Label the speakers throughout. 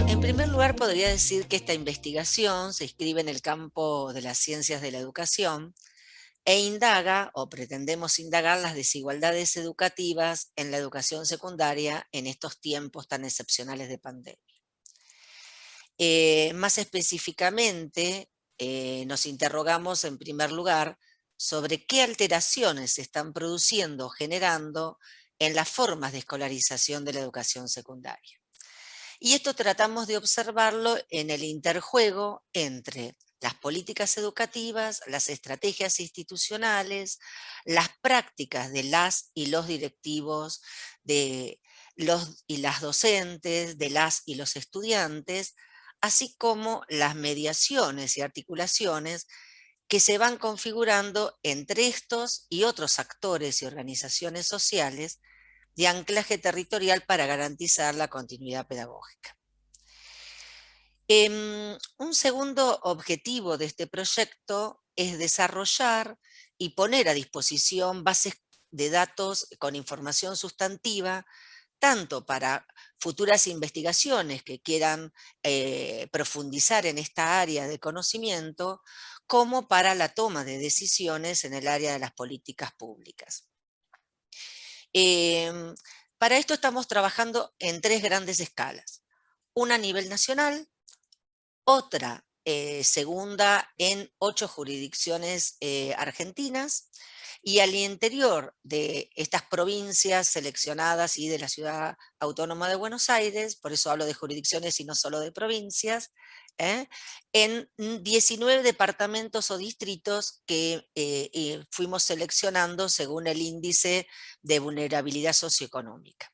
Speaker 1: En primer lugar, podría decir que esta investigación se inscribe en el campo de las ciencias de la educación e indaga o pretendemos indagar las desigualdades educativas en la educación secundaria en estos tiempos tan excepcionales de pandemia. Más específicamente, nos interrogamos en primer lugar sobre qué alteraciones se están produciendo o generando en las formas de escolarización de la educación secundaria. Y esto tratamos de observarlo en el interjuego entre las políticas educativas, las estrategias institucionales, las prácticas de las y los directivos, de los y las docentes, de las y los estudiantes, así como las mediaciones y articulaciones que se van configurando entre estos y otros actores y organizaciones sociales de anclaje territorial para garantizar la continuidad pedagógica. Un segundo objetivo de este proyecto es desarrollar y poner a disposición bases de datos con información sustantiva, tanto para futuras investigaciones que quieran profundizar en esta área de conocimiento, como para la toma de decisiones en el área de las políticas públicas. Em, para esto estamos trabajando en 3 grandes escalas. Una a nivel nacional, otra segunda en 8 jurisdicciones argentinas, y al interior de estas provincias seleccionadas y de la Ciudad Autónoma de Buenos Aires, por eso hablo de jurisdicciones y no solo de provincias, en 19 departamentos o distritos que fuimos seleccionando según el índice de vulnerabilidad socioeconómica.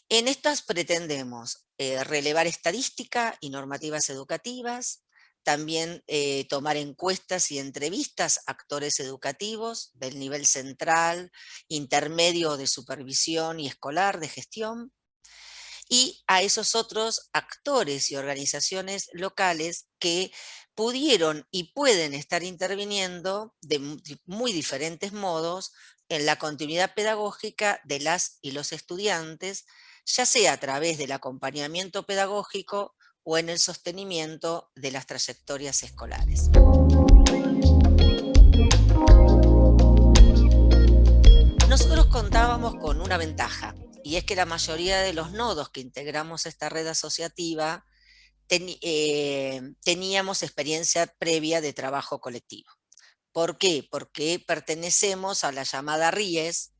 Speaker 1: En estas pretendemos relevar estadística y normativas educativas, también tomar encuestas y entrevistas a actores educativos del nivel central, intermedio de supervisión y escolar de gestión, y a esos otros actores y organizaciones locales que pudieron y pueden estar interviniendo de muy diferentes modos en la continuidad pedagógica de las y los estudiantes, ya sea a través del acompañamiento pedagógico o en el sostenimiento de las trayectorias escolares. Nosotros contábamos con una ventaja, y es que la mayoría de los nodos que integramos esta red asociativa teníamos experiencia previa de trabajo colectivo. ¿Por qué? Porque pertenecemos a la llamada RIES,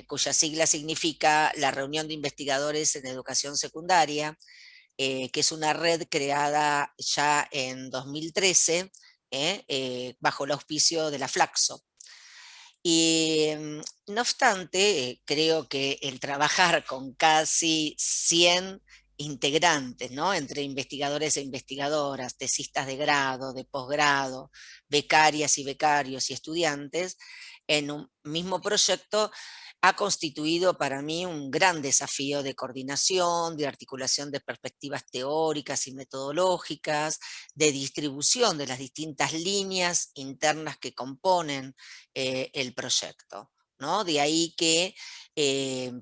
Speaker 1: cuya sigla significa la Reunión de Investigadores en Educación Secundaria, que es una red creada ya en 2013 bajo el auspicio de la Flaxo. Y no obstante, creo que el trabajar con casi 100 integrantes, ¿no? Entre investigadores e investigadoras, tesistas de grado, de posgrado, becarias y becarios y estudiantes, en un mismo proyecto, ha constituido para mí un gran desafío de coordinación, de articulación de perspectivas teóricas y metodológicas, de distribución de las distintas líneas internas que componen el proyecto, ¿no? De ahí que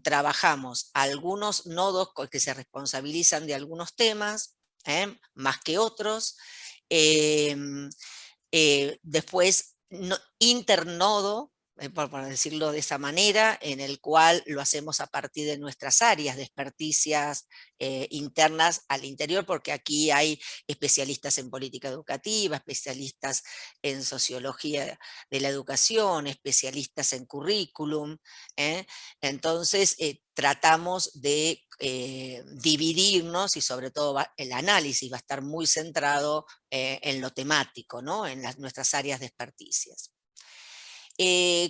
Speaker 1: trabajamos algunos nodos que se responsabilizan de algunos temas, más que otros. Después, internodo, por decirlo de esa manera, en el cual lo hacemos a partir de nuestras áreas de experticias internas al interior, porque aquí hay especialistas en política educativa, especialistas en sociología de la educación, especialistas en currículum. Entonces, tratamos de dividirnos y sobre todo el análisis va a estar muy centrado en lo temático, ¿no? En nuestras áreas de experticias.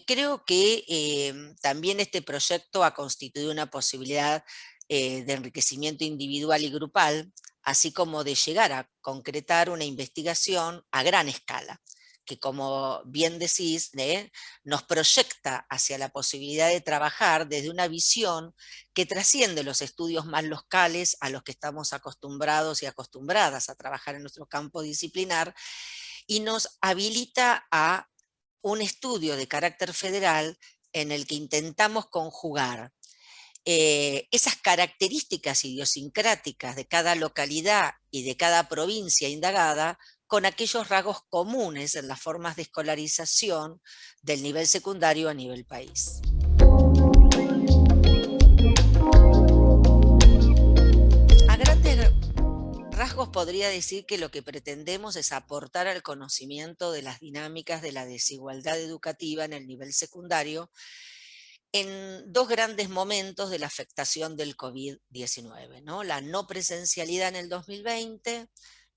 Speaker 1: Creo que también este proyecto ha constituido una posibilidad de enriquecimiento individual y grupal, así como de llegar a concretar una investigación a gran escala, que como bien decís, nos proyecta hacia la posibilidad de trabajar desde una visión que trasciende los estudios más locales a los que estamos acostumbrados y acostumbradas a trabajar en nuestro campo disciplinar, y nos habilita a un estudio de carácter federal en el que intentamos conjugar esas características idiosincráticas de cada localidad y de cada provincia indagada con aquellos rasgos comunes en las formas de escolarización del nivel secundario a nivel país. A grandes rasgos podría decir que lo que pretendemos es aportar al conocimiento de las dinámicas de la desigualdad educativa en el nivel secundario en dos grandes momentos de la afectación del COVID-19, ¿no? La no presencialidad en el 2020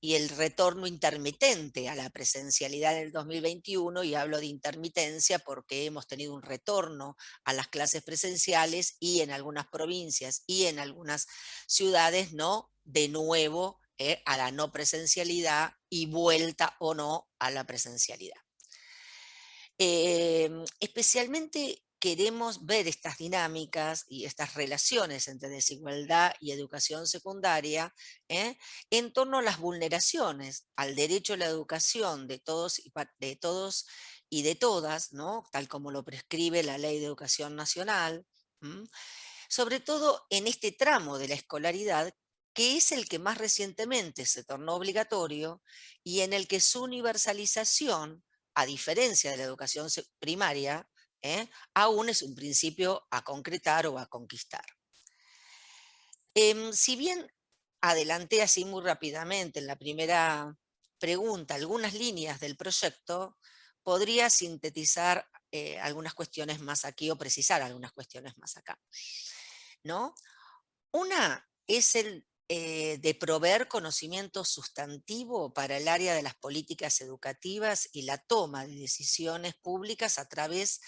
Speaker 1: y el retorno intermitente a la presencialidad en el 2021, y hablo de intermitencia porque hemos tenido un retorno a las clases presenciales y en algunas provincias y en algunas ciudades, ¿no? De nuevo a la no presencialidad y vuelta o no a la presencialidad. Especialmente queremos ver estas dinámicas y estas relaciones entre desigualdad y educación secundaria en torno a las vulneraciones al derecho a la educación de todos y de todas, ¿no? Tal como lo prescribe la Ley de Educación Nacional, sobre todo en este tramo de la escolaridad, que es el que más recientemente se tornó obligatorio y en el que su universalización, a diferencia de la educación primaria, aún es un principio a concretar o a conquistar. Si bien adelanté así muy rápidamente en la primera pregunta algunas líneas del proyecto, podría sintetizar algunas cuestiones más aquí o precisar algunas cuestiones más acá, ¿no? Una es el de proveer conocimiento sustantivo para el área de las políticas educativas y la toma de decisiones públicas a través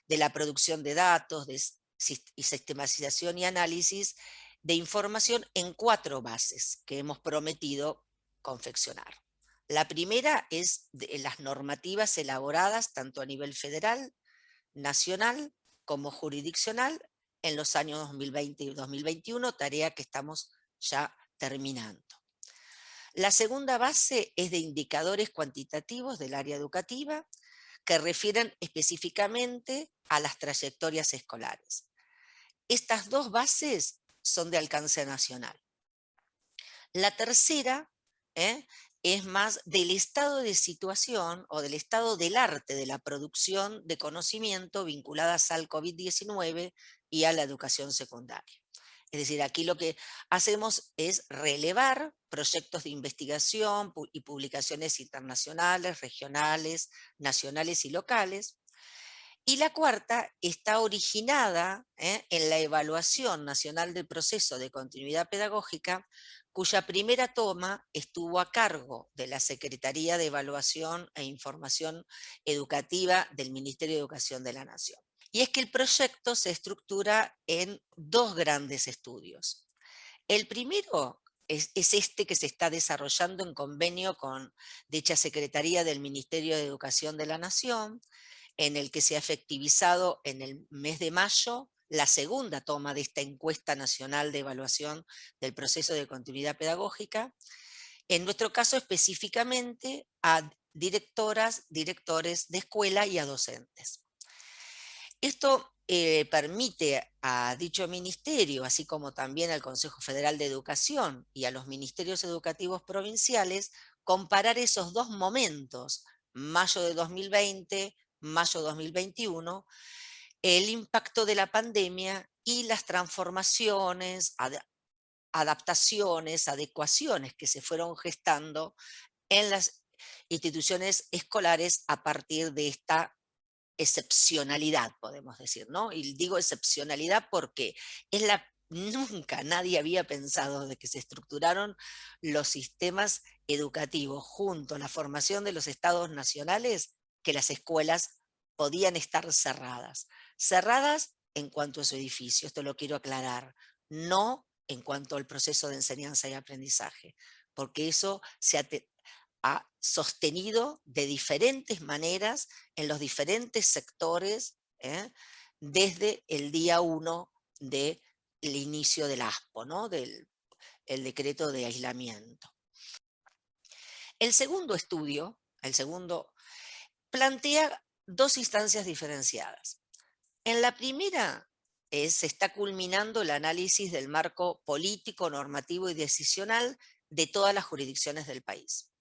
Speaker 1: de la producción de datos y sistematización y análisis de información en 4 bases que hemos prometido confeccionar. La primera es de las normativas elaboradas tanto a nivel federal, nacional como jurisdiccional en los años 2020 y 2021, tarea que estamos ya terminando. La segunda base es de indicadores cuantitativos del área educativa que refieren específicamente a las trayectorias escolares. Estas dos bases son de alcance nacional. La tercera es más del estado de situación o del estado del arte de la producción de conocimiento vinculadas al COVID-19 y a la educación secundaria. Es decir, aquí lo que hacemos es relevar proyectos de investigación y publicaciones internacionales, regionales, nacionales y locales. Y la cuarta está originada en la Evaluación Nacional del Proceso de Continuidad Pedagógica, cuya primera toma estuvo a cargo de la Secretaría de Evaluación e Información Educativa del Ministerio de Educación de la Nación. Y es que el proyecto se estructura en 2 grandes estudios. El primero es este que se está desarrollando en convenio con dicha Secretaría del Ministerio de Educación de la Nación, en el que se ha efectivizado en el mes de mayo la segunda toma de esta encuesta nacional de evaluación del proceso de continuidad pedagógica, en nuestro caso específicamente a directoras, directores de escuela y a docentes. Esto permite a dicho ministerio, así como también al Consejo Federal de Educación y a los ministerios educativos provinciales, comparar esos 2 momentos, mayo de 2020, mayo de 2021, el impacto de la pandemia y las transformaciones, adaptaciones, adecuaciones que se fueron gestando en las instituciones escolares a partir de esta excepcionalidad, podemos decir, ¿no? Y digo excepcionalidad porque nunca nadie había pensado de que se estructuraron los sistemas educativos junto a la formación de los estados nacionales, que las escuelas podían estar cerradas. Cerradas en cuanto a su edificio, esto lo quiero aclarar, no en cuanto al proceso de enseñanza y aprendizaje, porque eso ha sostenido de diferentes maneras en los diferentes sectores, desde el día 1 del inicio del ASPO, ¿no? Del el decreto de aislamiento. El segundo estudio, el segundo, plantea dos instancias diferenciadas. En la primera, se está culminando el análisis del marco político, normativo y decisional de todas las jurisdicciones del país.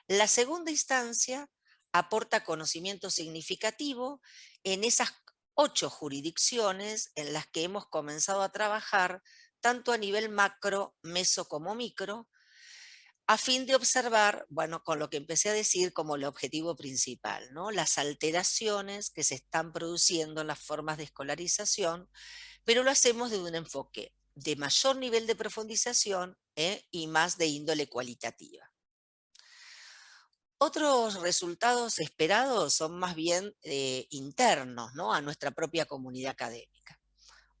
Speaker 1: La segunda instancia aporta conocimiento significativo en esas 8 jurisdicciones en las que hemos comenzado a trabajar, tanto a nivel macro, meso como micro, a fin de observar, bueno, con lo que empecé a decir como el objetivo principal, ¿no? Las alteraciones que se están produciendo en las formas de escolarización, pero lo hacemos desde un enfoque de mayor nivel de profundización, y más de índole cualitativa. Otros resultados esperados son más bien internos, ¿no? A nuestra propia comunidad académica.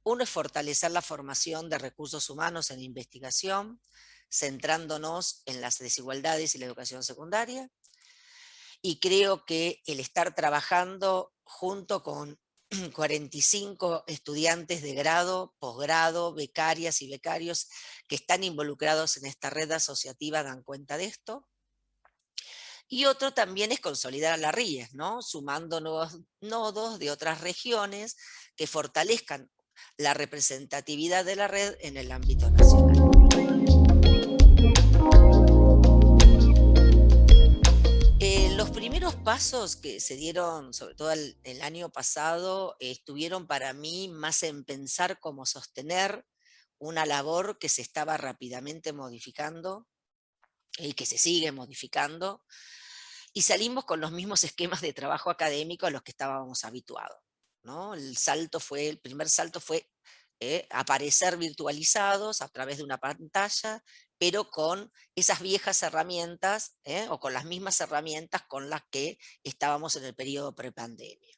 Speaker 1: Uno es fortalecer la formación de recursos humanos en investigación, centrándonos en las desigualdades y la educación secundaria. Y creo que el estar trabajando junto con 45 estudiantes de grado, posgrado, becarias y becarios que están involucrados en esta red asociativa dan cuenta de esto. Y otro también es consolidar a la RIES, ¿no? Sumando nuevos nodos de otras regiones que fortalezcan la representatividad de la red en el ámbito nacional. Los primeros pasos que se dieron, sobre todo el año pasado, estuvieron para mí más en pensar cómo sostener una labor que se estaba rápidamente modificando y que se sigue modificando, y salimos con los mismos esquemas de trabajo académico a los que estábamos habituados, ¿no? El primer salto fue aparecer virtualizados a través de una pantalla, pero con esas viejas herramientas, o con las mismas herramientas con las que estábamos en el periodo prepandemia.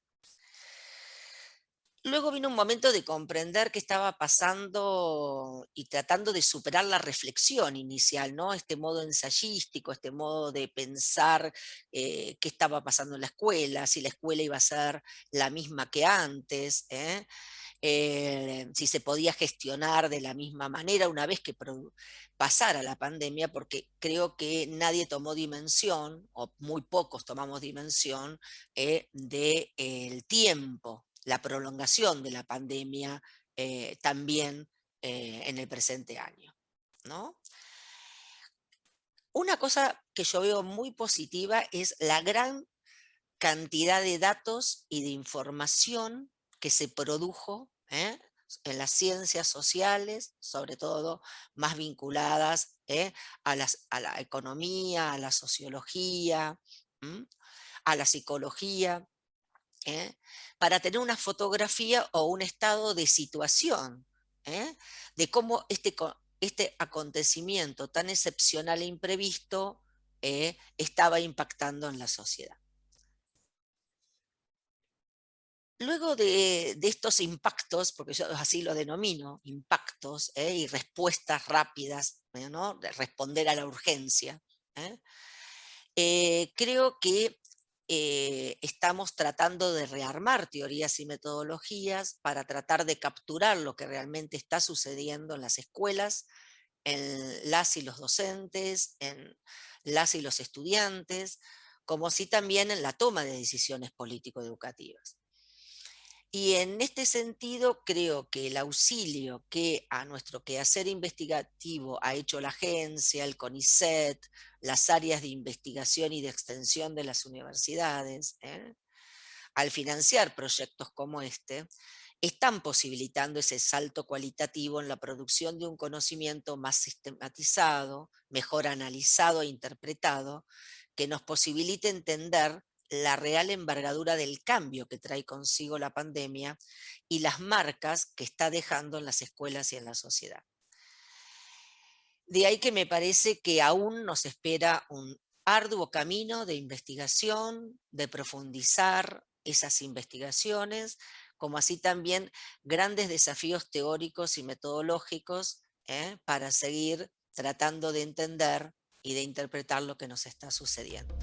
Speaker 1: Luego vino un momento de comprender qué estaba pasando y tratando de superar la reflexión inicial, ¿no? Este modo ensayístico, este modo de pensar qué estaba pasando en la escuela, si la escuela iba a ser la misma que antes, si se podía gestionar de la misma manera una vez que pasara la pandemia, porque creo que nadie tomó dimensión, o muy pocos tomamos dimensión, del tiempo, la prolongación de la pandemia también en el presente año, ¿no? Una cosa que yo veo muy positiva es la gran cantidad de datos y de información que se produjo en las ciencias sociales, sobre todo más vinculadas a la economía, a la sociología, ¿m? A la psicología, ¿eh? Para tener una fotografía o un estado de situación, de cómo este acontecimiento tan excepcional e imprevisto estaba impactando en la sociedad. Luego de estos impactos, porque yo así lo denomino, impactos y respuestas rápidas, ¿no? De responder a la urgencia, ¿eh? Creo que estamos tratando de rearmar teorías y metodologías para tratar de capturar lo que realmente está sucediendo en las escuelas, en las y los docentes, en las y los estudiantes, como así también en la toma de decisiones político-educativas. Y en este sentido, creo que el auxilio que a nuestro quehacer investigativo ha hecho la agencia, el CONICET, las áreas de investigación y de extensión de las universidades, al financiar proyectos como este, están posibilitando ese salto cualitativo en la producción de un conocimiento más sistematizado, mejor analizado e interpretado, que nos posibilite entender la real envergadura del cambio que trae consigo la pandemia y las marcas que está dejando en las escuelas y en la sociedad. De ahí que me parece que aún nos espera un arduo camino de investigación, de profundizar esas investigaciones, como así también grandes desafíos teóricos y metodológicos para seguir tratando de entender y de interpretar lo que nos está sucediendo.